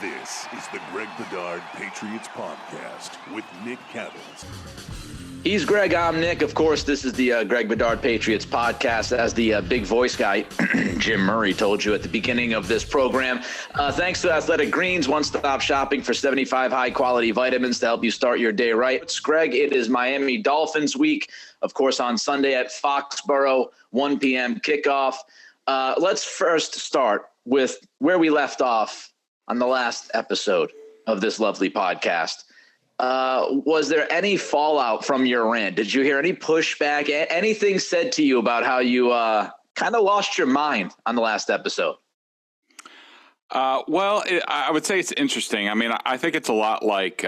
This is the Greg Bedard Patriots Podcast with Nick Cattles. He's Greg, I'm Nick. Of course, this is the Greg Bedard Patriots Podcast. As the big voice guy, Jim Murray, told you at the beginning of this program. Thanks to Athletic Greens, one-stop shopping for 75 high-quality vitamins to help you start your day right. It's Greg. It is Miami Dolphins week, of course, on Sunday at Foxborough, 1 p.m. kickoff. Let's first start with where we left off on the last episode of this lovely podcast. Was there any fallout from your rant? Did you hear any pushback, anything said to you about how you kind of lost your mind on the last episode? I would say it's interesting. I mean, I think it's a lot like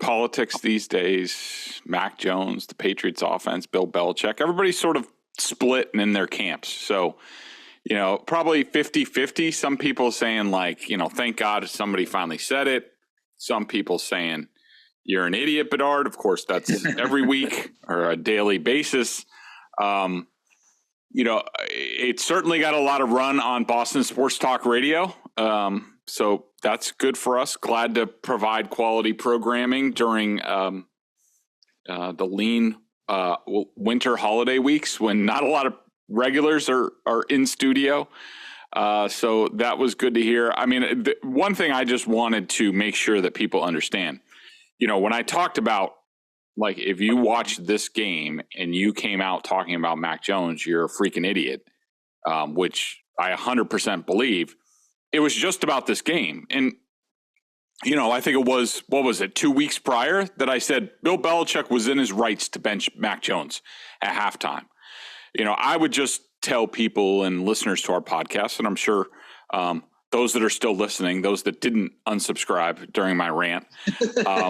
politics these days. Mac Jones, the Patriots offense, Bill Belichick, everybody's sort of split in their camps. So, probably 50-50. Some people saying thank God somebody finally said it. Some people saying you're an idiot, Bedard. Of course, that's every week or a daily basis. It certainly got a lot of run on Boston Sports Talk Radio. So that's good for us. Glad to provide quality programming during the lean winter holiday weeks when not a lot of regulars are in studio. So that was good to hear. I mean, one thing I just wanted to make sure that people understand, when I talked about, if you watched this game and you came out talking about Mac Jones, you're a freaking idiot, which I 100% believe. It was just about this game. And, I think it was, 2 weeks prior that I said Bill Belichick was in his rights to bench Mac Jones at halftime. I would just tell people and listeners to our podcast, and I'm sure those that are still listening, those that didn't unsubscribe during my rant, are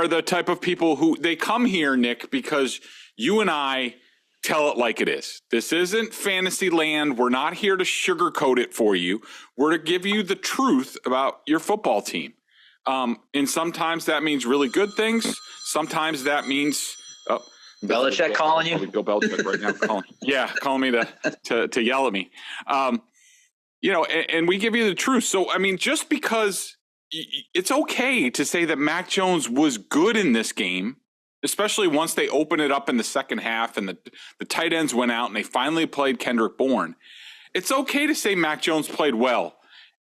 the type of people who they come here, Nick, because you and I tell it like it is. This isn't fantasy land. We're not here to sugarcoat it for you. We're to give you the truth about your football team. And sometimes that means really good things. Sometimes that means Belichick calling you? Go Belichick right now. Calling me to yell at me. And we give you the truth. So, I mean, just because it's okay to say that Mac Jones was good in this game, especially once they open it up in the second half and the tight ends went out and they finally played Kendrick Bourne. It's okay to say Mac Jones played well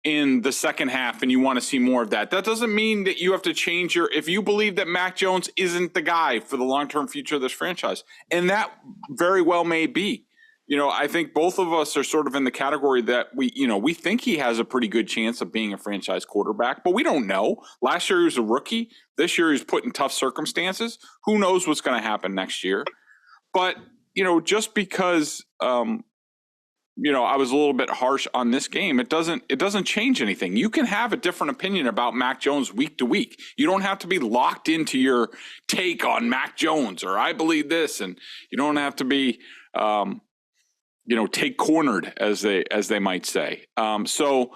in the second half and you want to see more of that. That doesn't mean that you have to change if you believe that Mac Jones isn't the guy for the long-term future of this franchise. And that very well may be. I think both of us are sort of in the category that we think he has a pretty good chance of being a franchise quarterback, but we don't know. Last year he was a rookie. This year he's put in tough circumstances. Who knows what's going to happen next year? But, just because I was a little bit harsh on this game, it doesn't change anything. You can have a different opinion about Mac Jones week to week. You don't have to be locked into your take on Mac Jones or I believe this, and you don't have to be take cornered as they might say. So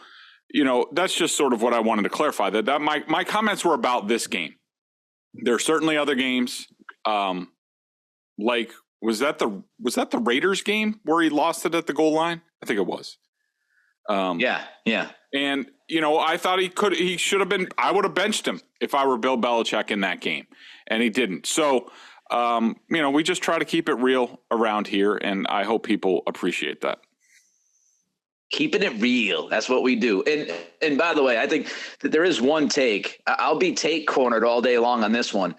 that's just sort of what I wanted to clarify, that my comments were about this game. There are certainly other games, was that the Raiders game where he lost it at the goal line? I think it was. Yeah. And I thought he should have been. I would have benched him if I were Bill Belichick in that game, and he didn't. So we just try to keep it real around here, and I hope people appreciate that. Keeping it real. That's what we do. And by the way, I think that there is one take. I'll be take cornered all day long on this one.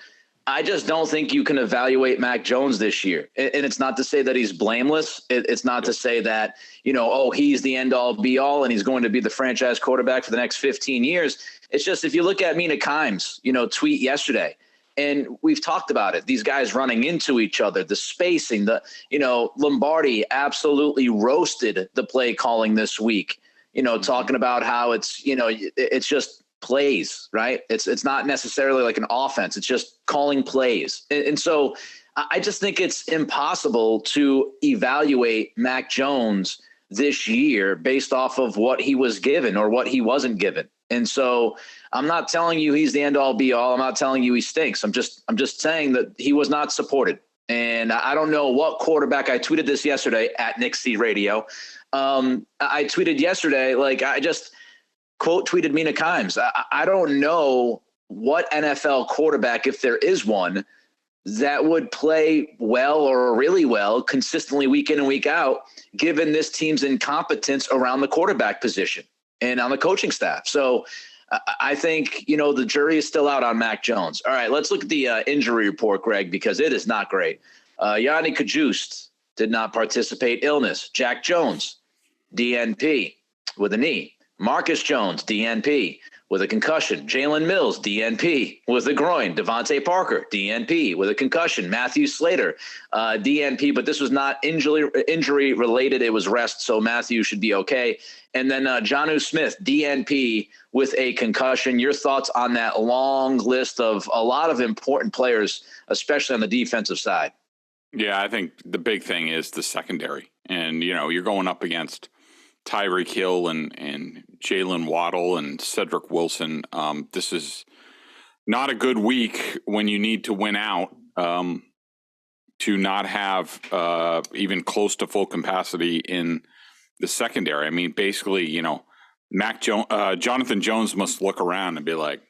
I just don't think you can evaluate Mac Jones this year. And it's not to say that he's blameless. It's not to say that, he's the end all be all and he's going to be the franchise quarterback for the next 15 years. It's just, if you look at Mina Kimes, tweet yesterday, and we've talked about it, these guys running into each other, the spacing, Lombardi absolutely roasted the play calling this week, talking about how it's, it's just plays, right? It's not necessarily like an offense. It's just calling plays. And so I just think it's impossible to evaluate Mac Jones this year based off of what he was given or what he wasn't given. And so I'm not telling you he's the end all be all. I'm not telling you he stinks. I'm just saying that he was not supported. And I don't know what quarterback, I tweeted this yesterday at Nick C Radio. I tweeted yesterday, quote tweeted Mina Kimes. I don't know what NFL quarterback, if there is one, that would play well or really well consistently week in and week out, given this team's incompetence around the quarterback position and on the coaching staff. So I think, the jury is still out on Mac Jones. All right, let's look at the injury report, Greg, because it is not great. Yanni Kajust did not participate. Illness. Jack Jones, DNP with a knee. Marcus Jones, DNP with a concussion. Jalen Mills, DNP with a groin. Devontae Parker, DNP with a concussion. Matthew Slater, DNP, but this was not injury related. It was rest, so Matthew should be okay. And then Jonnu Smith, DNP with a concussion. Your thoughts on that long list of a lot of important players, especially on the defensive side? Yeah, I think the big thing is the secondary. And, you're going up against Tyreek Hill and Jalen Waddle and Cedric Wilson. This is not a good week when you need to win out to not have even close to full capacity in the secondary. I mean, basically, Jonathan Jones must look around and be like,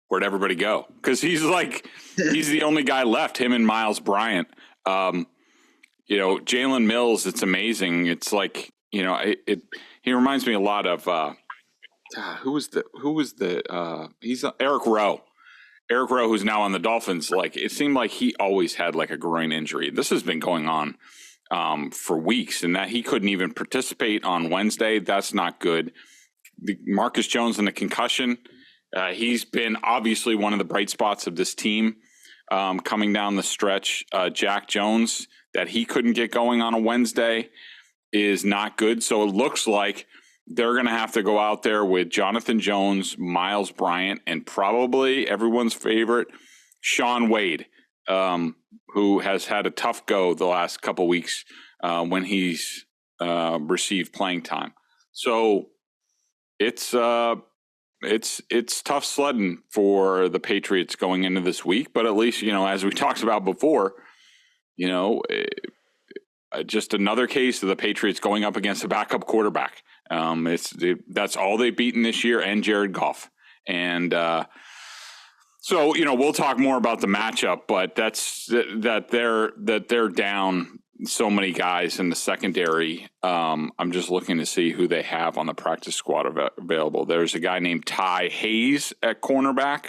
where'd everybody go? Because he's the only guy left, him and Miles Bryant. Jalen Mills, it's amazing. It's like, he reminds me a lot of he's Eric Rowe. Eric Rowe, who's now on the Dolphins. Like, it seemed like he always had like a groin injury. This has been going on for weeks, and that he couldn't even participate on Wednesday. That's not good. Marcus Jones and the concussion. He's been obviously one of the bright spots of this team coming down the stretch. Jack Jones, that he couldn't get going on a Wednesday, is not good. So it looks like they're going to have to go out there with Jonathan Jones, Miles Bryant, and probably everyone's favorite, Sean Wade, who has had a tough go the last couple weeks when he's received playing time. So it's tough sledding for the Patriots going into this week, but at least, as we talked about before, just another case of the Patriots going up against a backup quarterback. That's all they've beaten this year, and Jared Goff. And so, we'll talk more about the matchup, but that they're down so many guys in the secondary. I'm just looking to see who they have on the practice squad available. There's a guy named Ty Hayes at cornerback,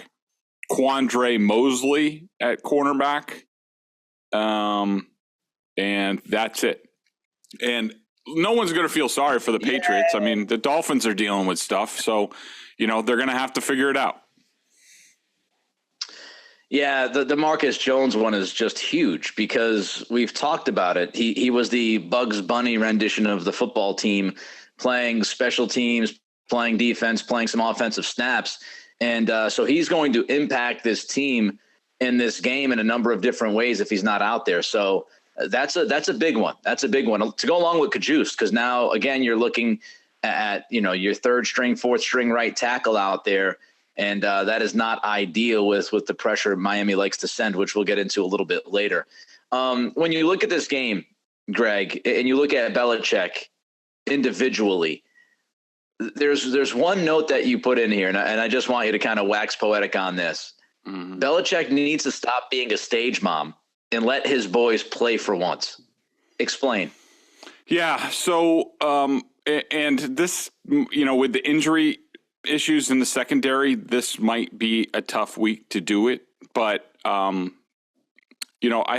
Quandre Mosley at cornerback. And that's it. And no one's going to feel sorry for the Patriots. I mean, the Dolphins are dealing with stuff, so, they're going to have to figure it out. Yeah, the Marcus Jones one is just huge because we've talked about it. He was the Bugs Bunny rendition of the football team, playing special teams, playing defense, playing some offensive snaps. And so he's going to impact this team in this game in a number of different ways if he's not out there. So that's a big one. That's a big one to go along with Kajust, because now, again, you're looking at, your third string, fourth string right tackle out there. And that is not ideal with the pressure Miami likes to send, which we'll get into a little bit later. When you look at this game, Greg, and you look at Belichick individually, there's one note that you put in here, and I just want you to kind of wax poetic on this. Mm-hmm. Belichick needs to stop being a stage mom and let his boys play for once. Explain. Yeah. So, and this, with the injury issues in the secondary, this might be a tough week to do it. But, I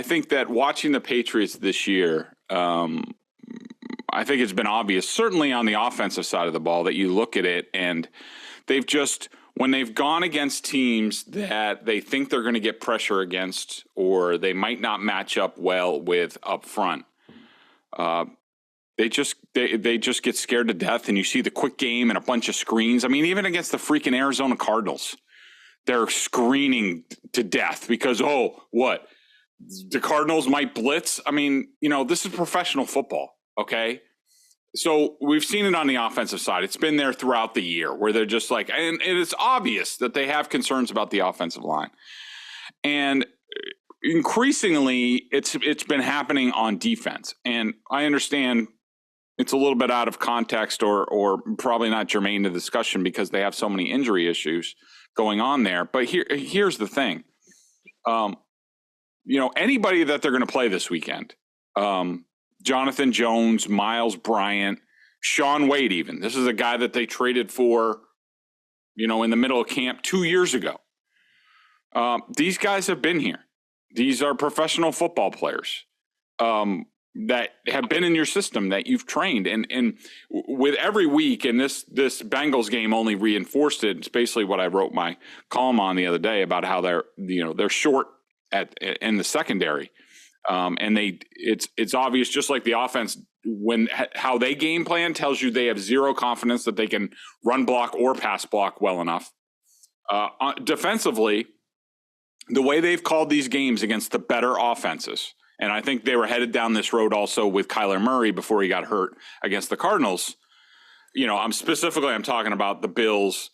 think that watching the Patriots this year, I think it's been obvious, certainly on the offensive side of the ball, that you look at it and they've just, when they've gone against teams that they think they're going to get pressure against, or they might not match up well with up front, they just get scared to death, and you see the quick game and a bunch of screens. I mean, even against the freaking Arizona Cardinals, they're screening to death because, the Cardinals might blitz. I mean, this is professional football, okay? So we've seen it on the offensive side. It's been there throughout the year where they're just like, and it's obvious that they have concerns about the offensive line. And increasingly, it's been happening on defense. And I understand it's a little bit out of context or probably not germane to the discussion because they have so many injury issues going on there. But here's the thing. Anybody that they're going to play this weekend, Jonathan Jones, Miles Bryant, Sean Wade even. This is a guy that they traded for, in the middle of camp 2 years ago. These guys have been here. These are professional football players. That have been in your system that you've trained. And with every week, and this Bengals game only reinforced it. It's basically what I wrote my column on the other day about how they're short in the secondary. And it's obvious, just like the offense, how they game plan tells you they have zero confidence that they can run block or pass block well enough. Defensively, the way they've called these games against the better offenses, and I think they were headed down this road also with Kyler Murray before he got hurt against the Cardinals. I'm talking about the Bills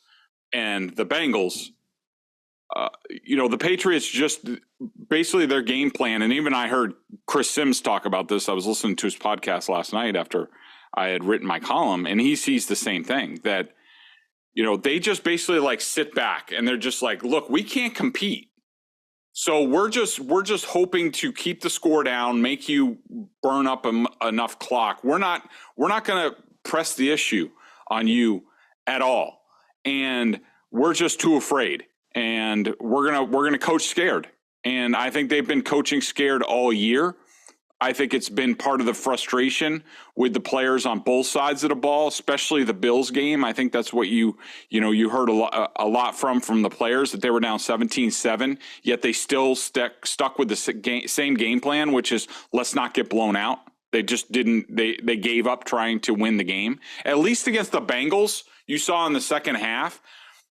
and the Bengals. The Patriots just basically their game plan. And even I heard Chris Sims talk about this. I was listening to his podcast last night after I had written my column, and he sees the same thing that, they just basically like sit back and they're just like, look, we can't compete. So we're just hoping to keep the score down, make you burn up enough clock. We're not going to press the issue on you at all, and we're just too afraid. And we're gonna coach scared. And I think they've been coaching scared all year. I think it's been part of the frustration with the players on both sides of the ball, especially the Bills game. I think that's what you heard a lot from the players, that they were down 17-7, yet they still stuck with the same game plan, which is let's not get blown out. They just didn't. They gave up trying to win the game. At least against the Bengals, you saw in the second half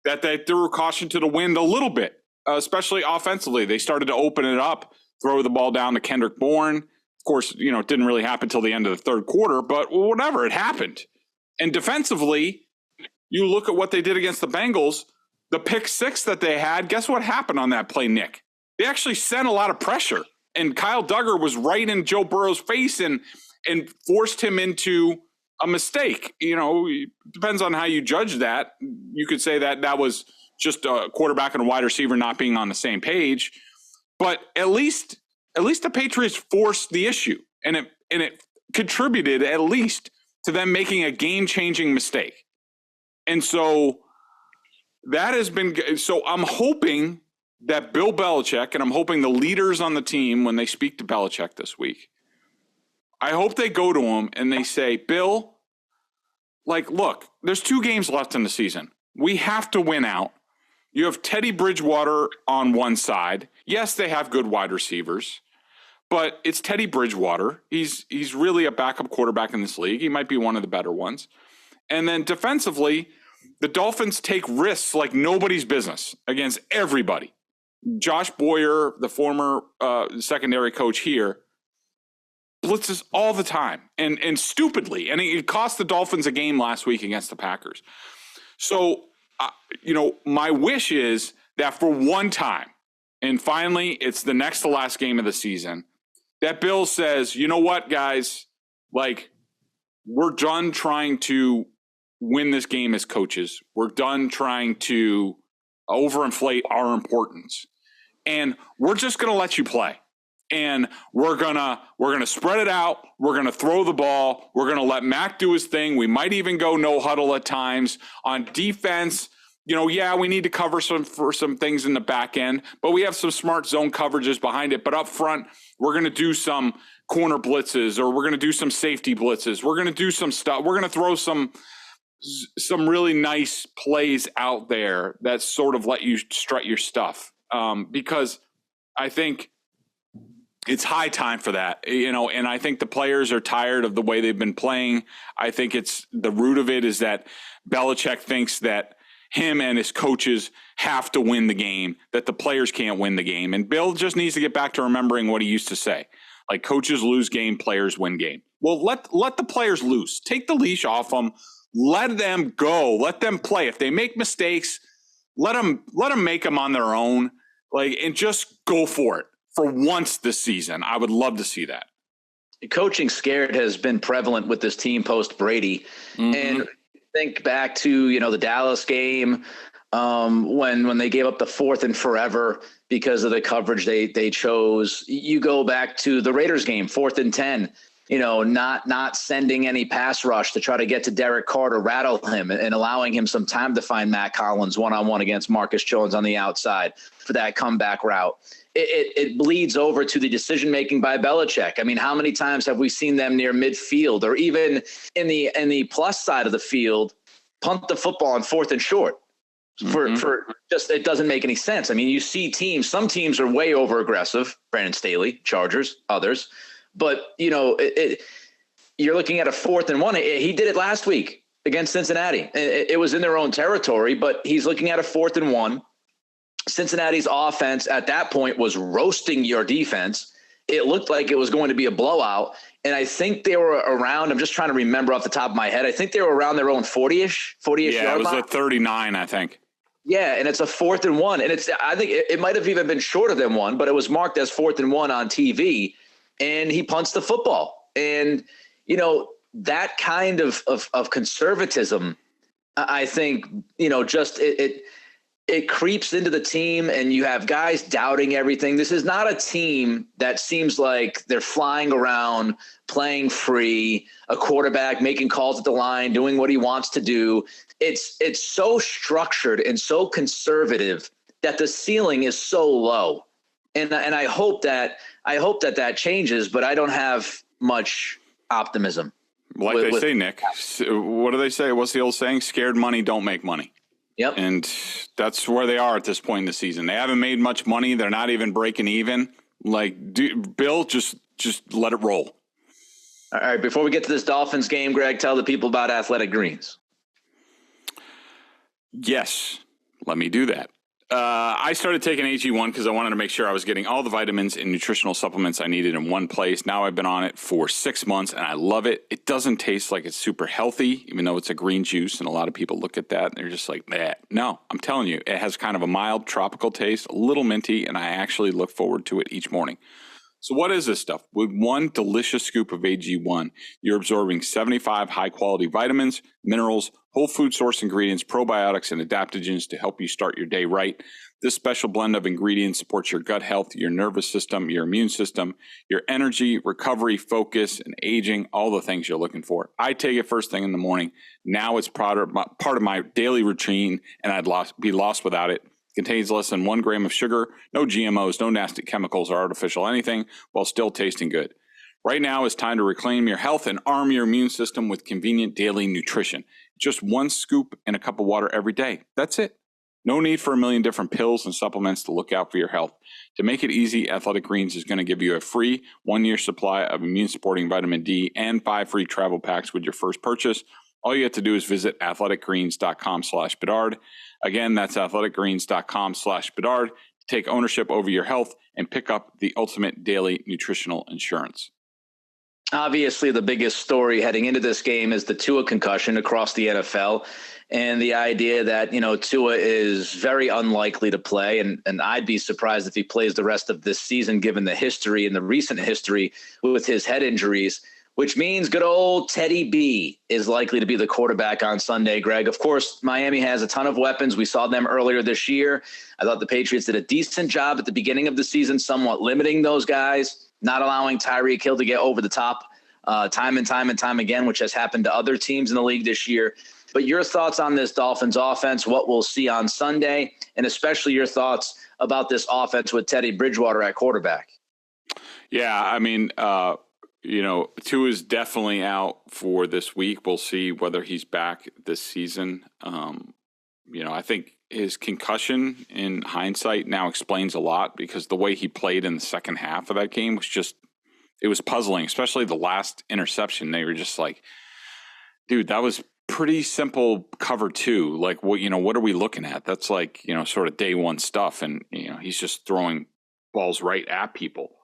that they threw caution to the wind a little bit, especially offensively. They started to open it up, throw the ball down to Kendrick Bourne. Of course, it didn't really happen till the end of the third quarter, but whatever, it happened. And defensively, you look at what they did against the Bengals, the pick six that they had, guess what happened on that play, Nick? They actually sent a lot of pressure, and Kyle Duggar was right in Joe Burrow's face and forced him into a mistake. It depends on how you judge that. You could say that was just a quarterback and a wide receiver not being on the same page, but at least the Patriots forced the issue, and it contributed at least to them making a game-changing mistake. And so that has been – so I'm hoping that Bill Belichick, and I'm hoping the leaders on the team, when they speak to Belichick this week, I hope they go to him and they say, Bill, look, there's 2 games left in the season. We have to win out. You have Teddy Bridgewater on one side. Yes, they have good wide receivers, but it's Teddy Bridgewater. He's really a backup quarterback in this league. He might be one of the better ones. And then defensively, the Dolphins take risks like nobody's business against everybody. Josh Boyer, the former secondary coach here, blitzes all the time and stupidly. And it cost the Dolphins a game last week against the Packers. So, my wish is that for one time, and finally it's the next to last game of the season, that Bill says, you know what, guys, we're done trying to win this game as coaches. We're done trying to overinflate our importance. And we're just going to let you play. And we're gonna spread it out. We're gonna throw the ball. We're gonna let Mac do his thing. We might even go no huddle at times. On defense, we need to cover some things in the back end, but we have some smart zone coverages behind it. But up front, we're gonna do some corner blitzes, or we're gonna do some safety blitzes. We're gonna do some stuff. We're gonna throw some really nice plays out there that sort of let you strut your stuff, because I think it's high time for that, and I think the players are tired of the way they've been playing. I think it's the root of it is that Belichick thinks that him and his coaches have to win the game, that the players can't win the game. And Bill just needs to get back to remembering what he used to say. Coaches lose game, players win game. Well, let the players loose. Take the leash off them. Let them go. Let them play. If they make mistakes, let them make them on their own, and just go for it. For once this season, I would love to see that. coaching scared has been prevalent with this team post Brady. Mm-hmm. And think back to, the Dallas game when they gave up the 4th and forever because of the coverage they chose. You go back to the Raiders game, 4th and 10, not sending any pass rush to try to get to Derek Carr to rattle him and allowing him some time to find Matt Collins one-on-one against Marcus Jones on the outside for that comeback route. It bleeds over to the decision-making by Belichick. I mean, how many times have we seen them near midfield or even in the plus side of the field, punt the football on 4th and short? For just, it doesn't make any sense. I mean, you see some teams are way over aggressive, Brandon Staley, Chargers, others, but you're looking at a 4th and 1. He did it last week against Cincinnati. It was in their own territory, but he's looking at a 4th and 1. Cincinnati's offense at that point was roasting your defense. It looked like it was going to be a blowout. And I think they were around, I'm just trying to remember off the top of my head, I think they were around their own 40-ish yeah, yard it was line. at 39, I think. Yeah, and it's a 4th and 1. And I think it might have even been shorter than 1, but it was marked as 4th and 1 on TV. And he punts the football. And, that kind of conservatism, I think, just it creeps into the team and you have guys doubting everything. This is not a team that seems like they're flying around, playing free, a quarterback making calls at the line, doing what he wants to do. It's so structured and so conservative that the ceiling is so low. And I hope that changes, but I don't have much optimism. Like they say, Nick, what do they say? What's the old saying? Scared money don't make money. Yep. And that's where they are at this point in the season. They haven't made much money. They're not even breaking even. Bill, just let it roll. All right. Before we get to this Dolphins game, Greg, tell the people about Athletic Greens. Yes, let me do that. I started taking AG1 because I wanted to make sure I was getting all the vitamins and nutritional supplements I needed in one place. Now I've been on it for 6 months and I love it. It doesn't taste like it's super healthy, even though it's a green juice. And a lot of people look at that and they're just like, nah. No, I'm telling you, it has kind of a mild tropical taste, a little minty, and I actually look forward to it each morning. So what is this stuff? With one delicious scoop of AG1, you're absorbing 75 high-quality vitamins, minerals, whole food source ingredients, probiotics, and adaptogens to help you start your day right. This special blend of ingredients supports your gut health, your nervous system, your immune system, your energy, recovery, focus, and aging, all the things you're looking for. I take it first thing in the morning. Now it's part of my daily routine, and I'd be lost without it. Contains less than 1 gram of sugar, no GMOs, no nasty chemicals or artificial anything, while still tasting good. Right now is time to reclaim your health and arm your immune system with convenient daily nutrition. Just 1 scoop in a cup of water every day. That's it. No need for a million different pills and supplements to look out for your health. To make it easy, Athletic Greens is going to give you a free 1-year supply of immune-supporting vitamin D and 5 free travel packs with your first purchase. All you have to do is visit athleticgreens.com/Bedard. Again, that's athleticgreens.com/Bedard to take ownership over your health and pick up the ultimate daily nutritional insurance. Obviously, the biggest story heading into this game is the Tua concussion across the NFL and the idea that, Tua is very unlikely to play. And I'd be surprised if he plays the rest of this season, given the history and the recent history with his head injuries, which means good old Teddy B is likely to be the quarterback on Sunday, Greg. Of course, Miami has a ton of weapons. We saw them earlier this year. I thought the Patriots did a decent job at the beginning of the season, somewhat limiting those guys, not allowing Tyreek Hill to get over the top time and time again, which has happened to other teams in the league this year. But your thoughts on this Dolphins offense, what we'll see on Sunday, and especially your thoughts about this offense with Teddy Bridgewater at quarterback. Yeah, I mean, Tua is definitely out for this week. We'll see whether he's back this season. I think his concussion in hindsight now explains a lot because the way he played in the second half of that game was it was puzzling, especially the last interception. They were just like, dude, that was pretty simple cover 2. Like, what are we looking at? That's like, sort of day one stuff. And, he's just throwing balls right at people.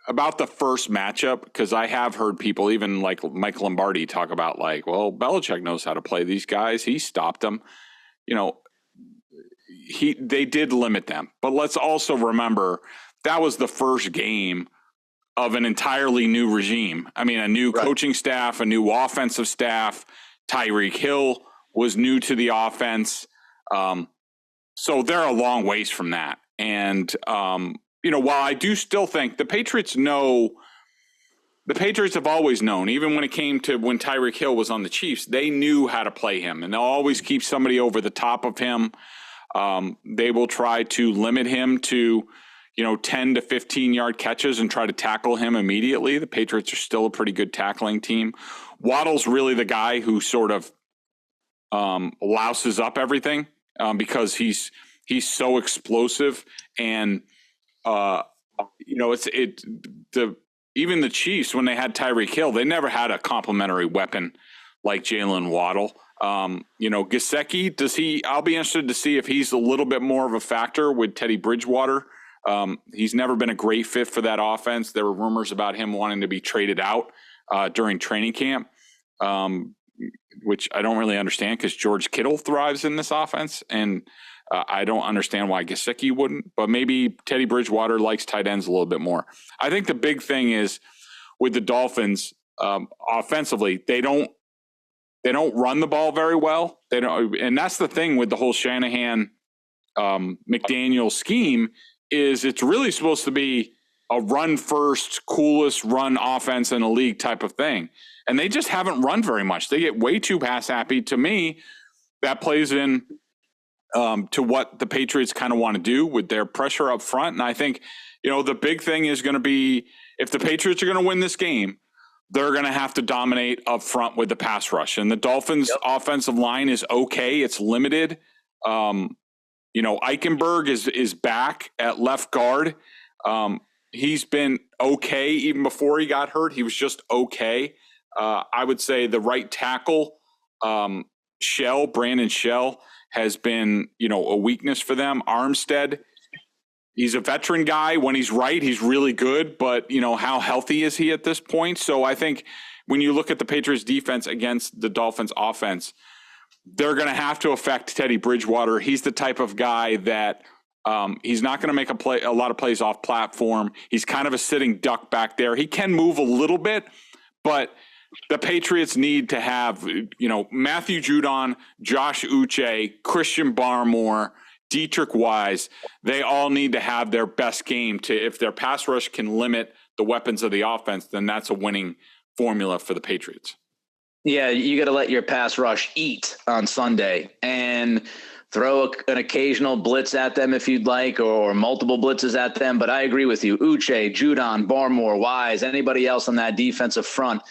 About the first matchup, because I have heard people, even like Mike Lombardi, talk about like, well, Belichick knows how to play these guys. He stopped them. They did limit them. But let's also remember that was the first game of an entirely new regime. I mean, a new coaching staff, a new offensive staff. Tyreek Hill was new to the offense. So they're a long ways from that. And, while I do still think the Patriots have always known, even when it came to when Tyreek Hill was on the Chiefs, they knew how to play him, and they'll always keep somebody over the top of him. They will try to limit him to, 10 to 15-yard catches and try to tackle him immediately. The Patriots are still a pretty good tackling team. Waddle's really the guy who sort of louses up everything because he's so explosive, and even the Chiefs, when they had Tyreek Hill, they never had a complimentary weapon like Jalen Waddle. Gesicki, I'll be interested to see if he's a little bit more of a factor with Teddy Bridgewater. He's never been a great fit for that offense. There were rumors about him wanting to be traded out during training camp, which I don't really understand because George Kittle thrives in this offense, and I don't understand why Gesicki wouldn't, but maybe Teddy Bridgewater likes tight ends a little bit more. I think the big thing is with the Dolphins offensively, they don't run the ball very well. They don't, and that's the thing with the whole Shanahan McDaniel scheme is it's really supposed to be a run first, coolest run offense in the league type of thing. And they just haven't run very much. They get way too pass happy. To me, that plays in to what the Patriots kind of want to do with their pressure up front. And I think, the big thing is going to be if the Patriots are going to win this game, they're going to have to dominate up front with the pass rush. And the Dolphins offensive line is okay. It's limited. Eichenberg is back at left guard. He's been okay even before he got hurt. He was just okay. I would say the right tackle, Brandon Shell, has been, a weakness for them. Armstead, he's a veteran guy. When he's right, he's really good. But, how healthy is he at this point? So I think when you look at the Patriots defense against the Dolphins offense, they're going to have to affect Teddy Bridgewater. He's the type of guy that he's not going to make a lot of plays off platform. He's kind of a sitting duck back there. He can move a little bit, but the Patriots need to have, Matthew Judon, Josh Uche, Christian Barmore, Dietrich Wise. They all need to have their best game if their pass rush can limit the weapons of the offense, then that's a winning formula for the Patriots. Yeah, you got to let your pass rush eat on Sunday and throw an occasional blitz at them if you'd like, or multiple blitzes at them. But I agree with you. Uche, Judon, Barmore, Wise, anybody else on that defensive front,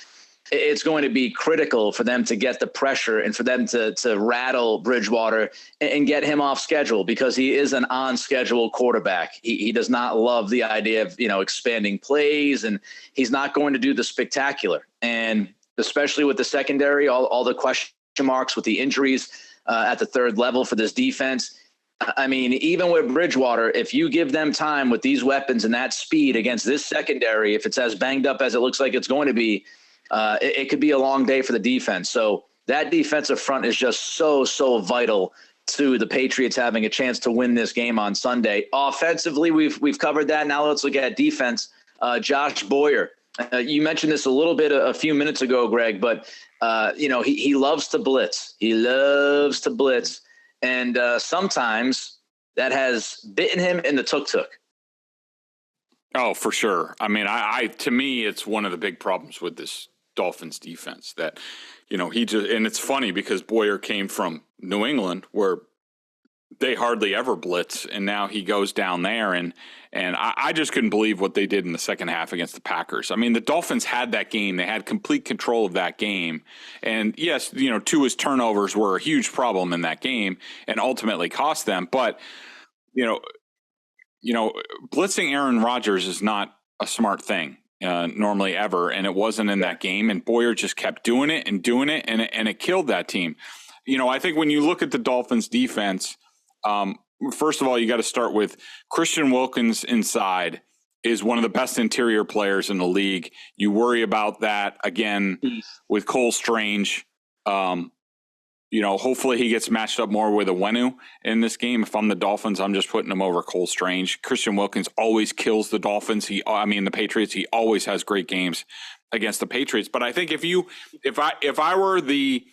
it's going to be critical for them to get the pressure and for them to rattle Bridgewater and get him off schedule, because he is an on-schedule quarterback. He does not love the idea of, expanding plays, and he's not going to do the spectacular. And especially with the secondary, all the question marks with the injuries at the third level for this defense. I mean, even with Bridgewater, if you give them time with these weapons and that speed against this secondary, if it's as banged up as it looks like it's going to be, it could be a long day for the defense. So that defensive front is just so vital to the Patriots having a chance to win this game on Sunday. Offensively, we've covered that. Now let's look at defense. Josh Boyer, you mentioned this a little bit a few minutes ago, Greg, but he loves to blitz. He loves to blitz, and sometimes that has bitten him in the tuk-tuk. Oh, for sure. I mean, to me, it's one of the big problems with this Dolphins defense that, and it's funny because Boyer came from New England where they hardly ever blitz, and now he goes down there, and I just couldn't believe what they did in the second half against the Packers. I mean, the Dolphins had that game. They had complete control of that game. And yes, Tua's turnovers were a huge problem in that game and ultimately cost them. But, blitzing Aaron Rodgers is not a smart thing normally ever, and it wasn't in that game. And Boyer just kept doing it, and it killed that team. I think when you look at the Dolphins defense, first of all, you got to start with Christian Wilkins inside is one of the best interior players in the league. You worry about that again with Cole Strange. hopefully he gets matched up more with Onwenu in this game. If I'm the Dolphins, I'm just putting him over Cole Strange. Christian Wilkins always kills the Dolphins. The Patriots. He always has great games against the Patriots. But I think if I were the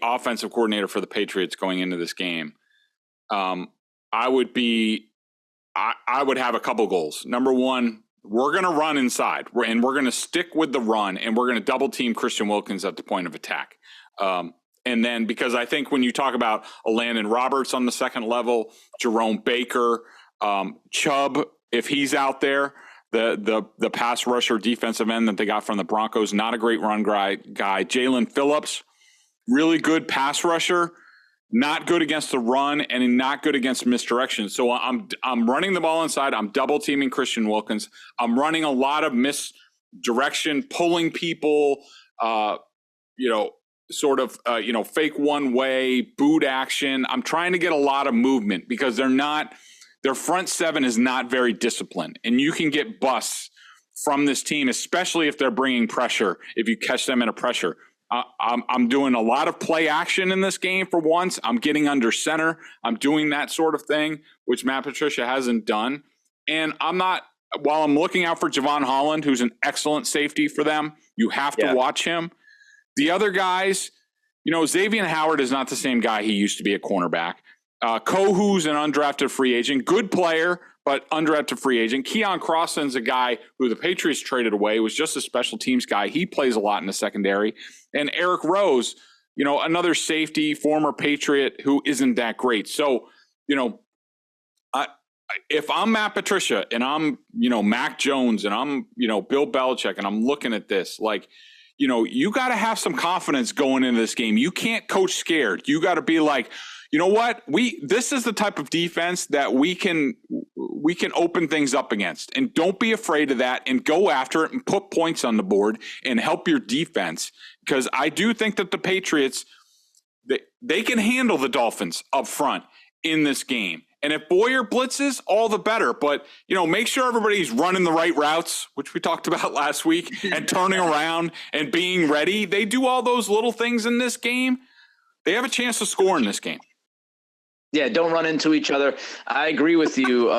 offensive coordinator for the Patriots going into this game, I would have a couple goals. Number one, we're going to run inside, and we're going to stick with the run, and we're going to double team Christian Wilkins at the point of attack. And then, because I think when you talk about a Landon Roberts on the second level, Jerome Baker, Chubb, if he's out there, the pass rusher defensive end that they got from the Broncos, not a great run guy. Jalen Phillips, really good pass rusher, not good against the run and not good against misdirection. So I'm running the ball inside. I'm double teaming Christian Wilkins. I'm running a lot of misdirection, pulling people, fake one way, boot action. I'm trying to get a lot of movement because their front seven is not very disciplined, and you can get busts from this team, especially if they're bringing pressure. If you catch them in a pressure, I'm doing a lot of play action in this game for once. I'm getting under center. I'm doing that sort of thing, which Matt Patricia hasn't done. And while I'm looking out for Javon Holland, who's an excellent safety for them, you have to watch him. The other guys, Xavier Howard is not the same guy he used to be at cornerback. Kohu's an undrafted free agent, good player, but undrafted free agent. Keon Crossland's a guy who the Patriots traded away, was just a special teams guy. He plays a lot in the secondary. And Eric Rose, another safety, former Patriot who isn't that great. So, if I'm Matt Patricia and I'm, Mac Jones and I'm, Bill Belichick and I'm looking at this, you got to have some confidence going into this game. You can't coach scared. You got to be like, you know what? This is the type of defense that we can open things up against, and don't be afraid of that, and go after it and put points on the board and help your defense. Because I do think that the Patriots, they can handle the Dolphins up front in this game. And if Boyer blitzes, all the better. But, make sure everybody's running the right routes, which we talked about last week, and turning around and being ready. They do all those little things in this game. They have a chance to score in this game. Yeah, don't run into each other. I agree with you.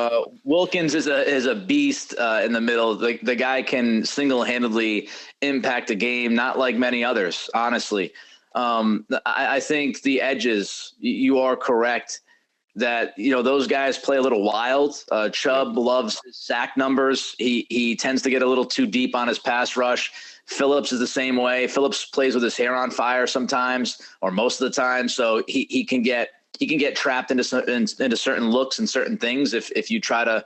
Wilkins is a beast in the middle. The guy can single-handedly impact a game, not like many others, honestly. I think the edges, you are correct that, those guys play a little wild. Chubb loves his sack numbers. He tends to get a little too deep on his pass rush. Phillips is the same way. Phillips plays with his hair on fire sometimes, or most of the time. So he can get trapped into certain looks and certain things if you try to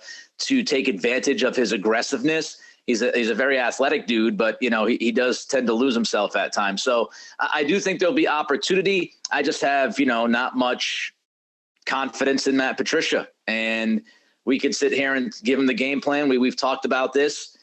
take advantage of his aggressiveness. He's a very athletic dude, but he does tend to lose himself at times. So I do think there'll be opportunity. I just have not much confidence in Matt Patricia, and we could sit here and give him the game plan. We've talked about this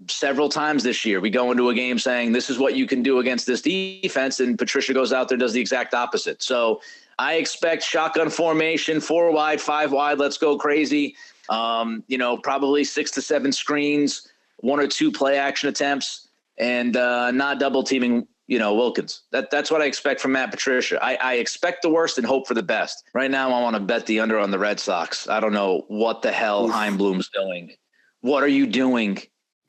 several times this year. We go into a game saying this is what you can do against this defense, and Patricia goes out there and does the exact opposite. So I expect shotgun formation, 4 wide, 5 wide. Let's go crazy. Probably 6 to 7 screens, 1 or 2 play action attempts, and not double teaming, Wilkins. That's what I expect from Matt Patricia. I expect the worst and hope for the best. Right now, I want to bet the under on the Red Sox. I don't know what the hell Chaim Bloom's doing. What are you doing?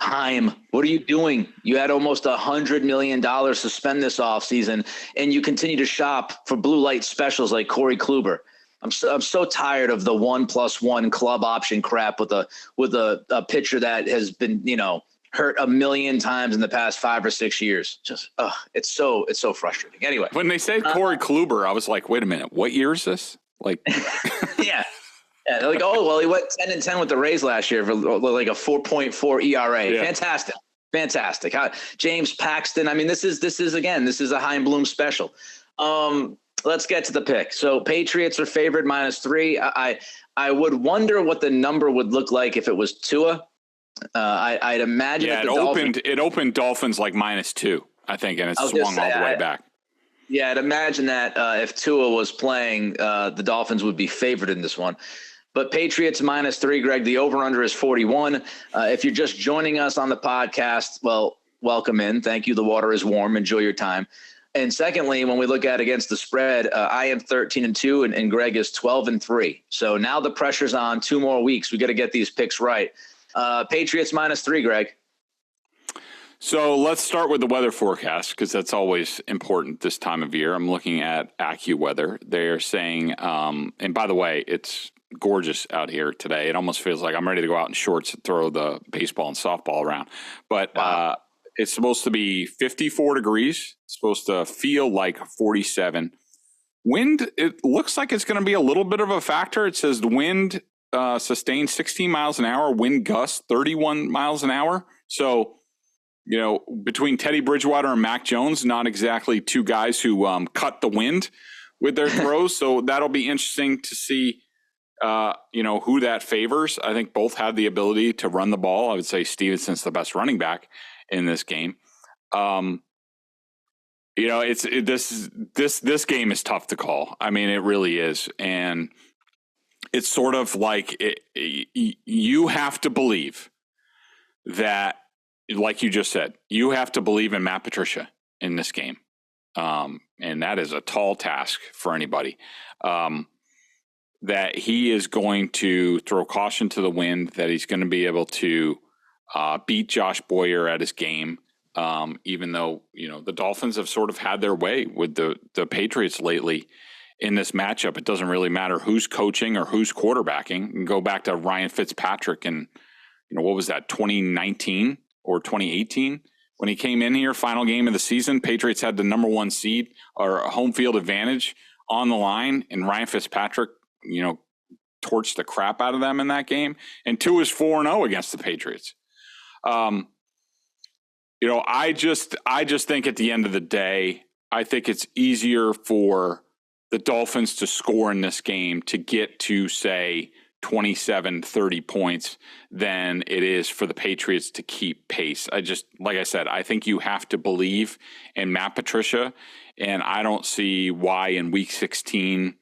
Chaim, what are you doing? You had almost $100 million to spend this offseason, and you continue to shop for blue light specials like Corey Kluber. I'm so tired of the 1+1 club option crap with a pitcher that has been, hurt a million times in the past 5 or 6 years. Just, it's so frustrating. Anyway, when they said Corey Kluber, I was like, wait a minute, what year is this? Like, yeah. Yeah, they're like, he went 10-10 with the Rays last year for like a 4.4 ERA. Yeah. Fantastic. James Paxton. I mean, this is a Chaim Bloom special. Let's get to the pick. So Patriots are favored -3. I would wonder what the number would look like if it was Tua. I'd imagine. Yeah, it opened Dolphins like -2, I think, and it swung all the way back. Yeah, I'd imagine that if Tua was playing, the Dolphins would be favored in this one. But Patriots -3, Greg, the over-under is 41. If you're just joining us on the podcast, well, welcome in. Thank you. The water is warm. Enjoy your time. And secondly, when we look at against the spread, I am 13-2 and Greg is 12-3. So now the pressure's on. 2 more weeks. We got to get these picks right. Patriots -3, Greg. So let's start with the weather forecast because that's always important this time of year. I'm looking at AccuWeather. They're saying, and by the way, it's gorgeous out here today. It almost feels like I'm ready to go out in shorts and throw the baseball and softball around. But wow. It's supposed to be 54 degrees. It's supposed to feel like 47. Wind, it looks like it's going to be a little bit of a factor. It says the wind sustained 16 miles an hour, wind gusts 31 miles an hour. So, you know, between Teddy Bridgewater and Mac Jones, not exactly two guys who cut the wind with their throws. So that'll be interesting to see, who that favors. I think both have the ability to run the ball. I would say Stevenson's the best running back in this game. This game is tough to call. I mean, it really is. And it's sort of like you have to believe that, like you just said, you have to believe in Matt Patricia in this game. And that is a tall task for anybody. That he is going to throw caution to the wind, that he's going to be able to beat Josh Boyer at his game. Even though, the Dolphins have sort of had their way with the Patriots lately in this matchup. It doesn't really matter who's coaching or who's quarterbacking. You can go back to Ryan Fitzpatrick and, what was that, 2019 or 2018? When he came in here, final game of the season, Patriots had the number 1 seed or home field advantage on the line, and Ryan Fitzpatrick, torched the crap out of them in that game. And 2 is 4-0 against the Patriots. I just think at the end of the day, I think it's easier for the Dolphins to score in this game to get to, say, 27, 30 points than it is for the Patriots to keep pace. Like I said, I think you have to believe in Matt Patricia, and I don't see why in week 16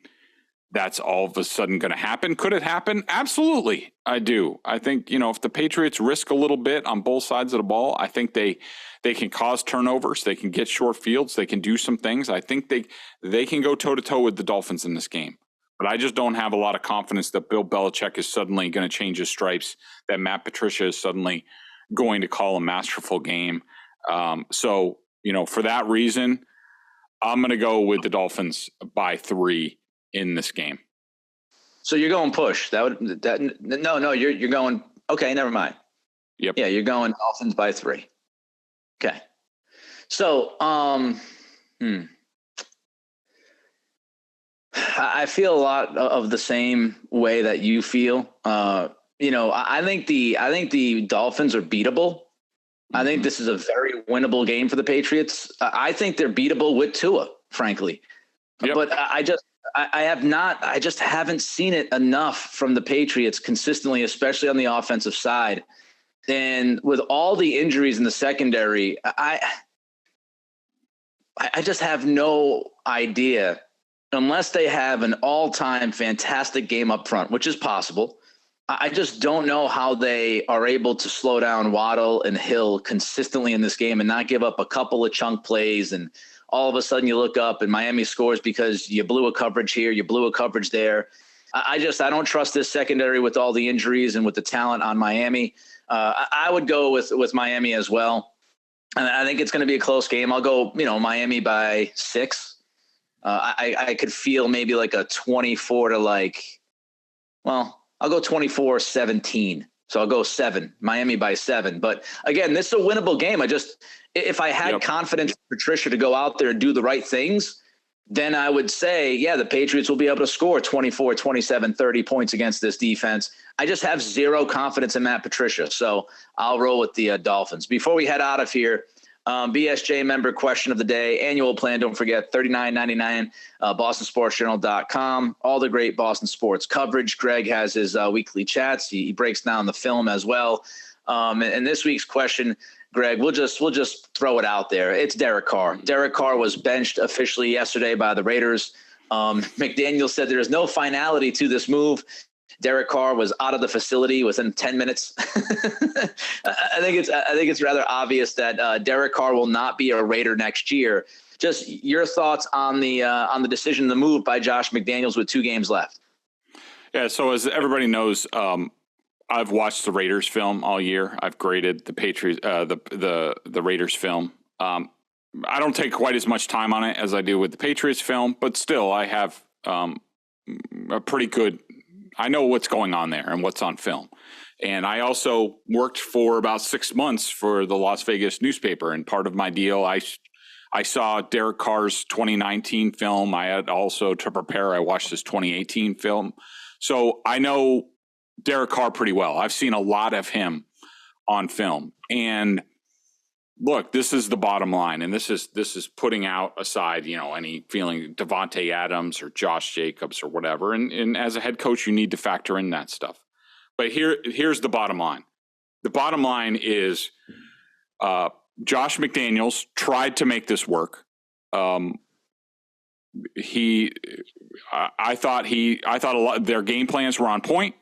that's all of a sudden going to happen. Could it happen? Absolutely. I do. I think, if the Patriots risk a little bit on both sides of the ball, I think they can cause turnovers. They can get short fields. They can do some things. I think they can go toe-to-toe with the Dolphins in this game. But I just don't have a lot of confidence that Bill Belichick is suddenly going to change his stripes, that Matt Patricia is suddenly going to call a masterful game. So, for that reason, I'm going to go with the Dolphins by 3 in this game. So you're going push. No, you're going, okay, never mind. Yep. Yeah, you're going Dolphins by 3. Okay. So, I feel a lot of the same way that you feel. I think the Dolphins are beatable. Mm-hmm. I think this is a very winnable game for the Patriots. I think they're beatable with Tua, frankly. Yep. But I just haven't seen it enough from the Patriots consistently, especially on the offensive side. And with all the injuries in the secondary, I just have no idea, unless they have an all-time fantastic game up front, which is possible. I just don't know how they are able to slow down Waddle and Hill consistently in this game and not give up a couple of chunk plays, and all of a sudden you look up and Miami scores because you blew a coverage here, you blew a coverage there. I don't trust this secondary with all the injuries and with the talent on Miami. I would go with Miami as well. And I think it's going to be a close game. I'll go, Miami by 6. I could feel maybe like a 24 to I'll go 24-17. So I'll go 7, Miami by 7. But again, this is a winnable game. If I had confidence in Patricia to go out there and do the right things, then I would say, yeah, the Patriots will be able to score 24, 27, 30 points against this defense. I just have zero confidence in Matt Patricia. So I'll roll with the Dolphins. Before we head out of here, BSJ member question of the day, annual plan. Don't forget $39.99, BostonSportsJournal.com. All the great Boston sports coverage. Greg has his weekly chats. He breaks down the film as well. And this week's question, Greg, we'll just throw it out there. It's Derek Carr. Derek Carr was benched officially yesterday by the Raiders. McDaniel said there is no finality to this move. Derek Carr was out of the facility within 10 minutes. I think it's rather obvious that Derek Carr will not be a Raider next year. just your thoughts on the decision to move by Josh McDaniels with 2 games left. Yeah. So as everybody knows, I've watched the Raiders film all year. I've graded the Patriots, the Raiders film. I don't take quite as much time on it as I do with the Patriots film, but still I have a pretty good, I know what's going on there and what's on film. And I also worked for about 6 months for the Las Vegas newspaper. And part of my deal, I saw Derek Carr's 2019 film. I had also, to prepare, I watched his 2018 film. So I know Derek Carr pretty well. I've seen a lot of him on film. And look, this is the bottom line. And this is putting out aside, any feeling Devontae Adams or Josh Jacobs or whatever. And as a head coach, you need to factor in that stuff. But here's the bottom line. The bottom line is Josh McDaniels tried to make this work. I thought a lot of their game plans were on point.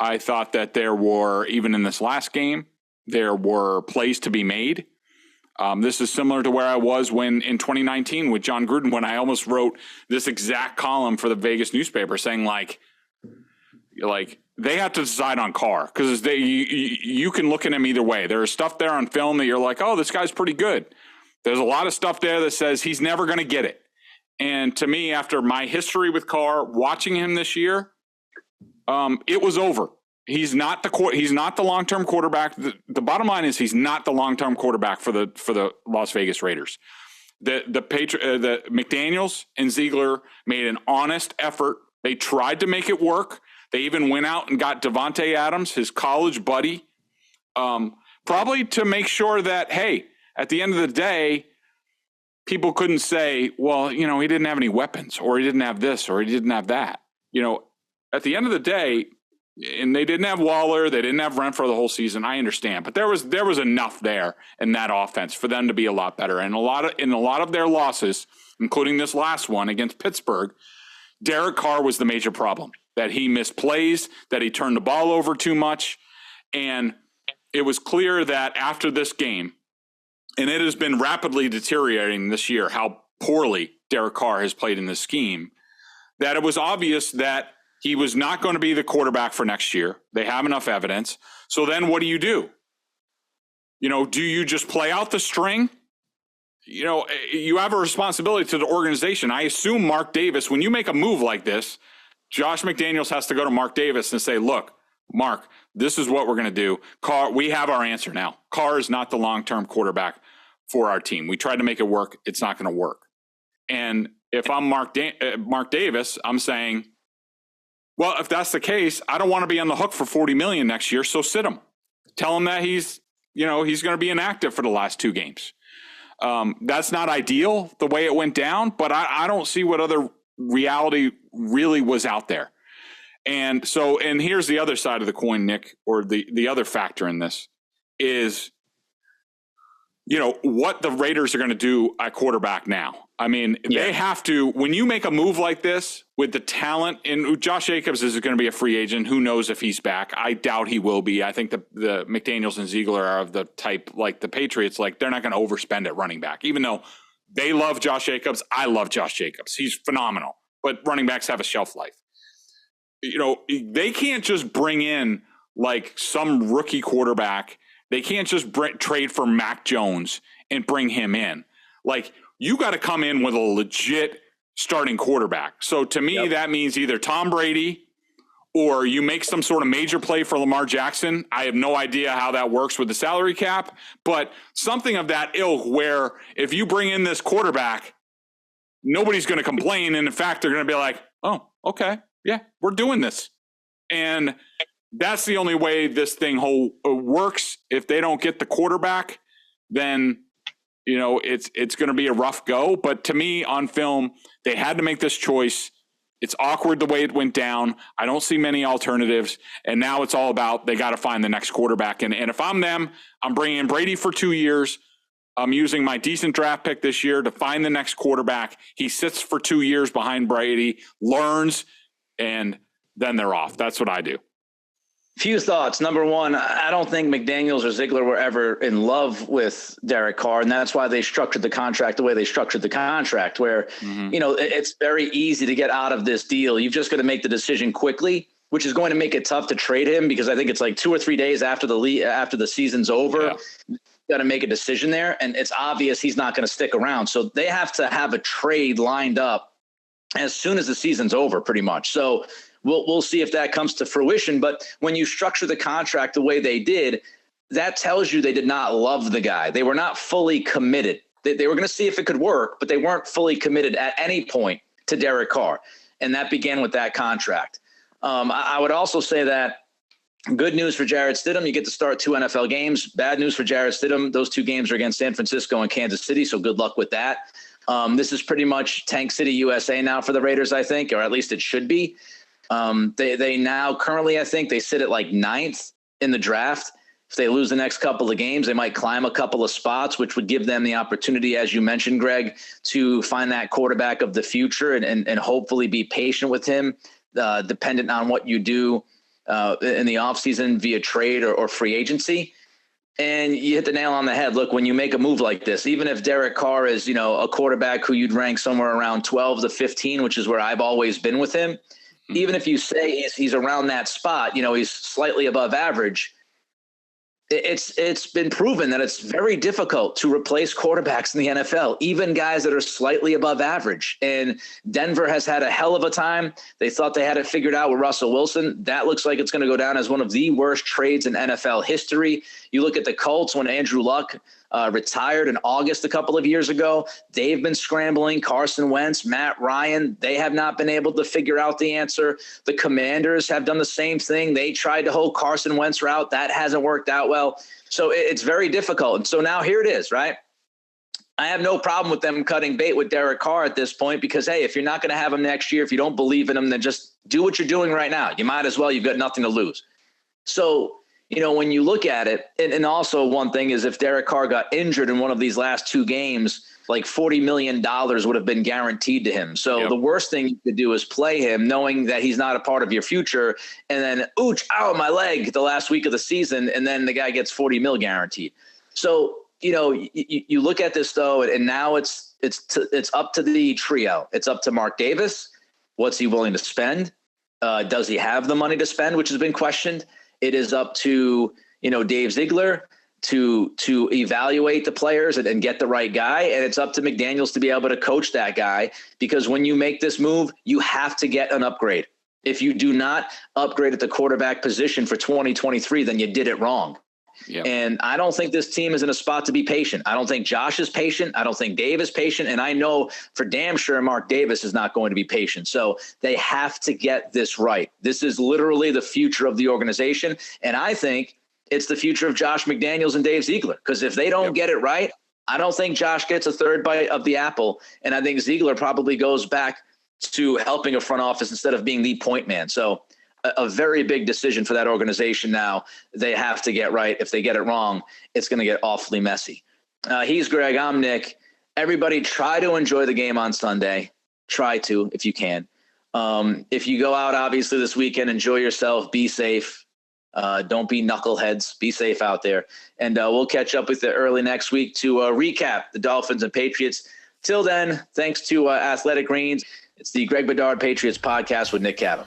I thought that there were, even in this last game, there were plays to be made. This is similar to where I was in 2019 with John Gruden, when I almost wrote this exact column for the Vegas newspaper saying like they have to decide on Carr, because you can look at him either way. There is stuff there on film that you're like, oh, this guy's pretty good. There's a lot of stuff there that says he's never going to get it. And to me, after my history with Carr, watching him this year, it was over. He's not the long-term quarterback. The bottom line is he's not the long-term quarterback for the Las Vegas Raiders. The McDaniels and Ziegler made an honest effort. They tried to make it work. They even went out and got Devontae Adams, his college buddy, probably to make sure that, hey, at the end of the day, people couldn't say, well, he didn't have any weapons, or he didn't have this, or he didn't have that. At the end of the day, and they didn't have Waller, they didn't have Rent for the whole season. I understand, but there was enough there in that offense for them to be a lot better. And a lot of their losses, including this last one against Pittsburgh, Derek Carr was the major problem. That he missed plays, that he turned the ball over too much, and it was clear that after this game, and it has been rapidly deteriorating this year how poorly Derek Carr has played in this scheme, that it was obvious that he was not going to be the quarterback for next year. They have enough evidence. So then what do? Do you just play out the string? You have a responsibility to the organization. I assume Mark Davis, when you make a move like this, Josh McDaniels has to go to Mark Davis and say, look, Mark, this is what we're going to do. Carr, we have our answer now. Carr is not the long-term quarterback for our team. We tried to make it work. It's not going to work. And if I'm Mark Davis, I'm saying, well, if that's the case, I don't want to be on the hook for $40 million next year. So sit him. Tell him that he's going to be inactive for the last 2 games. That's not ideal the way it went down, but I don't see what other reality really was out there. And here's the other side of the coin, Nick, or the other factor in this is, what the Raiders are going to do at quarterback now. I mean, They have to, when you make a move like this with the talent, and Josh Jacobs is going to be a free agent. Who knows if he's back? I doubt he will be. I think the McDaniels and Ziegler are of the type like the Patriots, like they're not going to overspend at running back, even though they love Josh Jacobs. I love Josh Jacobs. He's phenomenal, but running backs have a shelf life. They can't just bring in like some rookie quarterback. They can't just trade for Mac Jones and bring him in. Like, you got to come in with a legit starting quarterback. So to me, that means either Tom Brady or you make some sort of major play for Lamar Jackson. I have no idea how that works with the salary cap, but something of that ilk where if you bring in this quarterback, nobody's going to complain. And in fact, they're going to be like, oh, okay, yeah, we're doing this. And that's the only way this thing works. If they don't get the quarterback, then it's going to be a rough go. But to me, on film, they had to make this choice. It's awkward the way it went down. I don't see many alternatives. And now it's all about they got to find the next quarterback. And if I'm them, I'm bringing in Brady for 2 years. I'm using my decent draft pick this year to find the next quarterback. He sits for 2 years behind Brady, learns, and then they're off. That's what I do. Few thoughts. Number one, I don't think McDaniels or Ziegler were ever in love with Derek Carr, and that's why they structured the contract the way they structured the contract, where, it's very easy to get out of this deal. You've just got to make the decision quickly, which is going to make it tough to trade him because I think it's like 2 or 3 days after the season's over. Yeah. You got to make a decision there, and it's obvious he's not going to stick around. So they have to have a trade lined up as soon as the season's over, pretty much. So we'll see if that comes to fruition. But when you structure the contract the way they did, that tells you they did not love the guy. They were not fully committed. They were going to see if it could work, but they weren't fully committed at any point to Derek Carr. And that began with that contract. I would also say that good news for Jarrett Stidham. You get to start 2 NFL games. Bad news for Jarrett Stidham. Those 2 games are against San Francisco and Kansas City. So good luck with that. This is pretty much Tank City, USA now for the Raiders, I think, or at least it should be. They now currently, I think they sit at like 9th in the draft. If they lose the next couple of games, they might climb a couple of spots, which would give them the opportunity, as you mentioned, Greg, to find that quarterback of the future and hopefully be patient with him, dependent on what you do in the offseason via trade or free agency. And you hit the nail on the head. Look, when you make a move like this, even if Derek Carr is, a quarterback who you'd rank somewhere around 12 to 15, which is where I've always been with him, even if you say he's around that spot, he's slightly above average, it's been proven that it's very difficult to replace quarterbacks in the NFL, even guys that are slightly above average. And Denver has had a hell of a time. They thought they had it figured out with Russell Wilson. That looks like it's going to go down as one of the worst trades in NFL history. You look at the Colts when Andrew Luck retired in August a couple of years ago. They've been scrambling. Carson Wentz, Matt Ryan, they have not been able to figure out the answer. The Commanders have done the same thing. They tried to hold Carson Wentz route. That hasn't worked out well. So it's very difficult. And so now here it is, right? I have no problem with them cutting bait with Derek Carr at this point because, hey, if you're not going to have him next year, if you don't believe in him, then just do what you're doing right now. You might as well. You've got nothing to lose. So, when you look at it, and also one thing is if Derek Carr got injured in one of these last 2 games, like $40 million would have been guaranteed to him. So The worst thing you could do is play him knowing that he's not a part of your future. And then, my leg the last week of the season. And then the guy gets $40 million guaranteed. So, you look at this though, and now it's up to the trio. It's up to Mark Davis. What's he willing to spend? Does he have the money to spend, which has been questioned? It is up to, Dave Ziegler to evaluate the players and get the right guy. And it's up to McDaniels to be able to coach that guy, because when you make this move, you have to get an upgrade. If you do not upgrade at the quarterback position for 2023, then you did it wrong. Yep. And I don't think this team is in a spot to be patient. I don't think Josh is patient. I don't think Dave is patient. And I know for damn sure Mark Davis is not going to be patient. So they have to get this right. This is literally the future of the organization. And I think it's the future of Josh McDaniels and Dave Ziegler, because if they don't get it right, I don't think Josh gets a third bite of the apple. And I think Ziegler probably goes back to helping a front office instead of being the point man. So a very big decision for that organization now. They have to get right. If they get it wrong, it's going to get awfully messy. He's Greg. I'm Nick. Everybody try to enjoy the game on Sunday. Try to, if you can. If you go out, obviously, this weekend, enjoy yourself. Be safe. Don't be knuckleheads. Be safe out there. And we'll catch up with you early next week to recap the Dolphins and Patriots. Till then, thanks to Athletic Greens. It's the Greg Bedard Patriots Podcast with Nick Cavett.